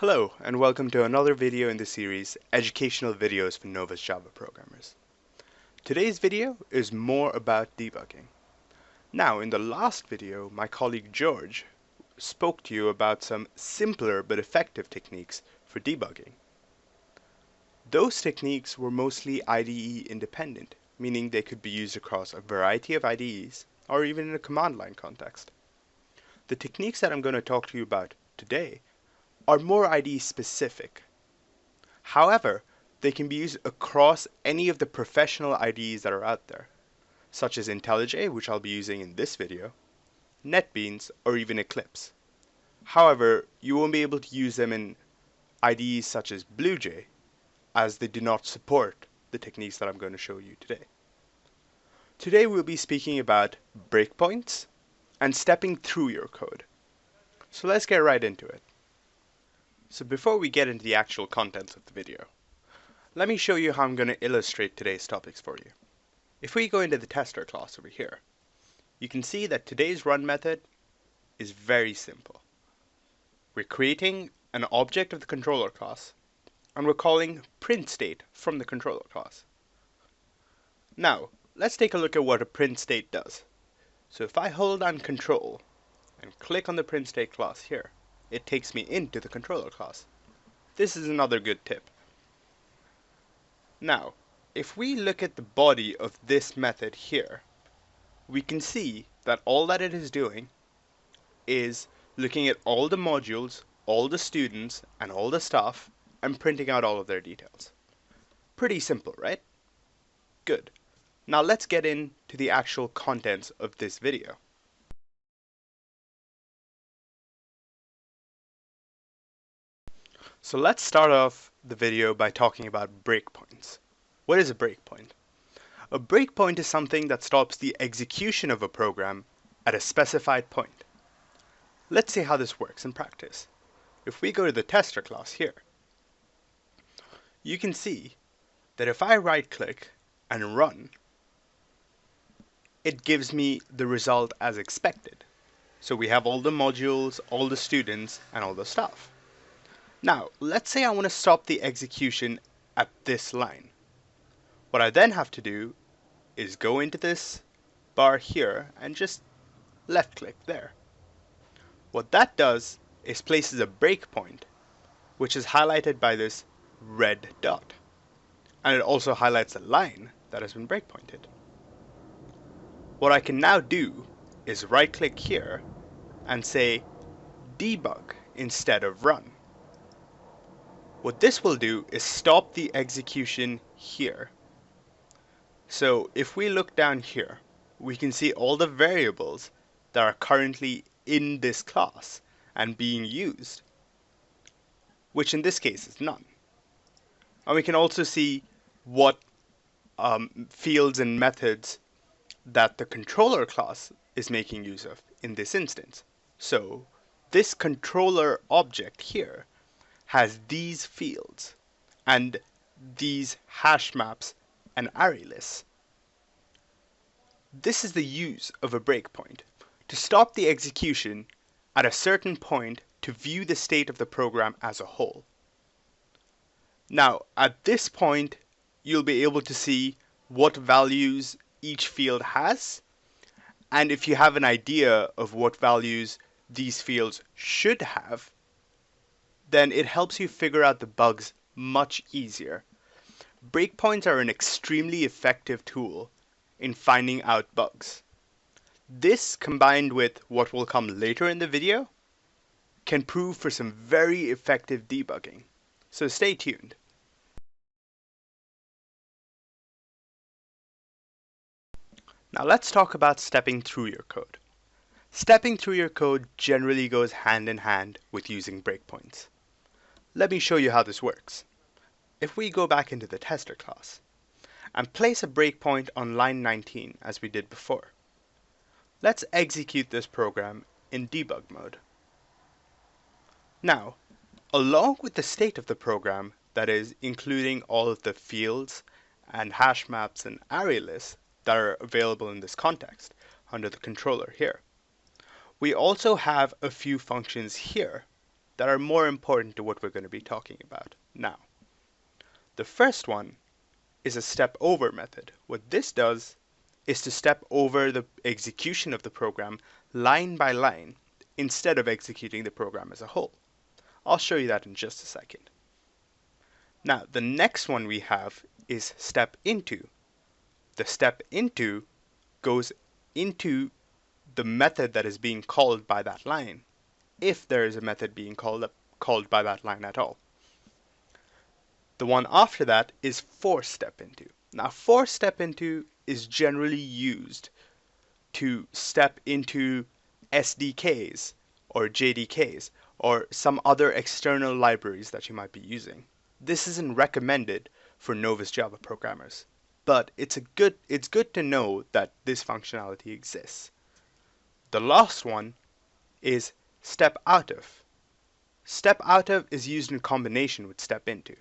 Hello, and welcome to another video in the series, Educational Videos for Novice Java Programmers. Today's video is more about debugging. Now, in the last video, my colleague George spoke to you about some simpler but effective techniques for debugging. Those techniques were mostly IDE independent, meaning they could be used across a variety of IDEs, or even in a command line context. The techniques that I'm going to talk to you about today are more IDE specific. However, they can be used across any of the professional IDEs that are out there, such as IntelliJ, which I'll be using in this video, NetBeans, or even Eclipse. However, you won't be able to use them in IDEs such as BlueJ, as they do not support the techniques that I'm going to show you today. Today we'll be speaking about breakpoints and stepping through your code. So let's get right into it. So before we get into the actual contents of the video, let me show you how I'm going to illustrate today's topics for you. If we go into the tester class over here, you can see that today's run method is very simple. We're creating an object of the controller class, and we're calling print state from the controller class. Now, let's take a look at what a print state does. So if I hold down Control and click on the print state class here, it takes me into the controller class. This is another good tip. Now, if we look at the body of this method here, we can see that all that it is doing is looking at all the modules, all the students, and all the staff, and printing out all of their details. Pretty simple, right? Good. Now let's get into the actual contents of this video. So let's start off the video by talking about breakpoints. What is a breakpoint? A breakpoint is something that stops the execution of a program at a specified point. Let's see how this works in practice. If we go to the tester class here, you can see that if I right click and run, it gives me the result as expected. So we have all the modules, all the students, and all the staff. Now, let's say I want to stop the execution at this line. What I then have to do is go into this bar here and just left click there. What that does is places a breakpoint, which is highlighted by this red dot. And it also highlights a line that has been breakpointed. What I can now do is right click here and say debug instead of run. What this will do is stop the execution here. So if we look down here, we can see all the variables that are currently in this class and being used, which in this case is none. And we can also see what fields and methods that the controller class is making use of in this instance. So this controller object here has these fields and these hash maps and array lists. This is the use of a breakpoint, to stop the execution at a certain point to view the state of the program as a whole. Now, at this point, you'll be able to see what values each field has, and if you have an idea of what values these fields should have, then it helps you figure out the bugs much easier. Breakpoints are an extremely effective tool in finding out bugs. This, combined with what will come later in the video, can prove for some very effective debugging. So stay tuned. Now let's talk about stepping through your code. Stepping through your code generally goes hand in hand with using breakpoints. Let me show you how this works. If we go back into the tester class and place a breakpoint on line 19 as we did before, let's execute this program in debug mode. Now, along with the state of the program, that is, including all of the fields and hash maps and array lists that are available in this context under the controller here, we also have a few functions here that are more important to what we're going to be talking about now. The first one is a step over method. What this does is to step over the execution of the program line by line instead of executing the program as a whole. I'll show you that in just a second. Now, the next one we have is step into. The step into goes into the method that is being called by that line, if there is a method being called by that line at all. The one after that is force step into. Now, force step into is generally used to step into SDKs or JDKs or some other external libraries that you might be using. This isn't recommended for Novice Java programmers, but it's good to know that this functionality exists. The last one is step out of. Step out of is used in combination with step into.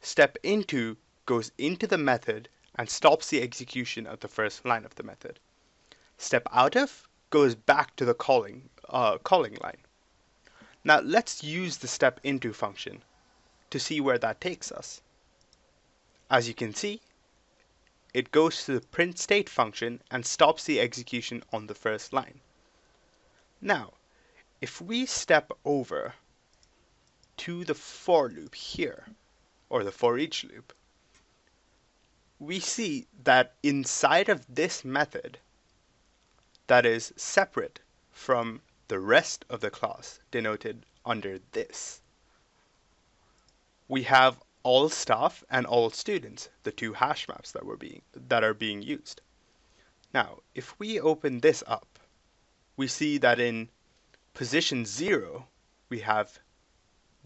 Step into goes into the method and stops the execution of the first line of the method. Step out of goes back to the calling line. Now let's use the step into function to see where that takes us. As you can see, it goes to the print state function and stops the execution on the first line. Now, if we step over to the for loop here, or the for each loop, we see that inside of this method that is separate from the rest of the class denoted under this, we have all staff and all students, the two hash maps that are being used. Now, if we open this up, we see that in position 0 we have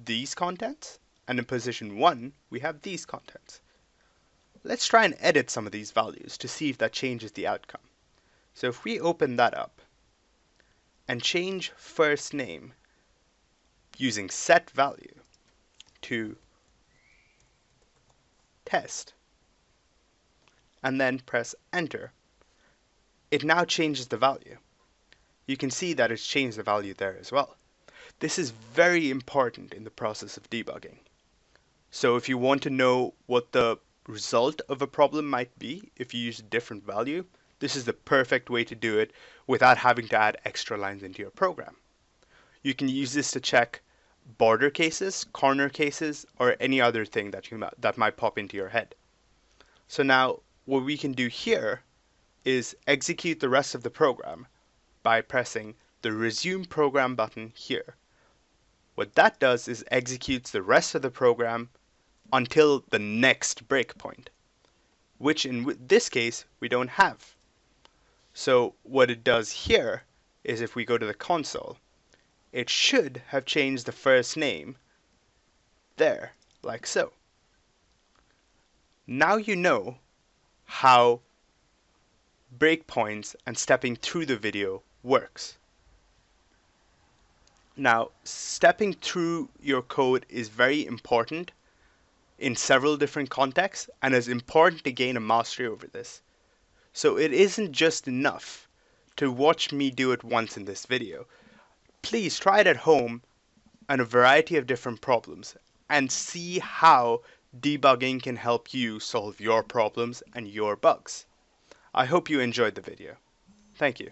these contents, and in position 1 we have these contents. Let's try and edit some of these values to see if that changes the outcome. So if we open that up and change first name using set value to test and then press enter, it now changes the value. You can see that it's changed the value there as well. This is very important in the process of debugging. So if you want to know what the result of a problem might be if you use a different value, this is the perfect way to do it without having to add extra lines into your program. You can use this to check border cases, corner cases, or any other thing that might pop into your head. So now what we can do here is execute the rest of the program by pressing the resume program button here. What that does is executes the rest of the program until the next breakpoint, which in this case we don't have. So what it does here is if we go to the console, it should have changed the first name there, like so. Now you know how breakpoints and stepping through the video works. Now, stepping through your code is very important in several different contexts and is important to gain a mastery over this. So it isn't just enough to watch me do it once in this video. Please try it at home on a variety of different problems and see how debugging can help you solve your problems and your bugs. I hope you enjoyed the video. Thank you.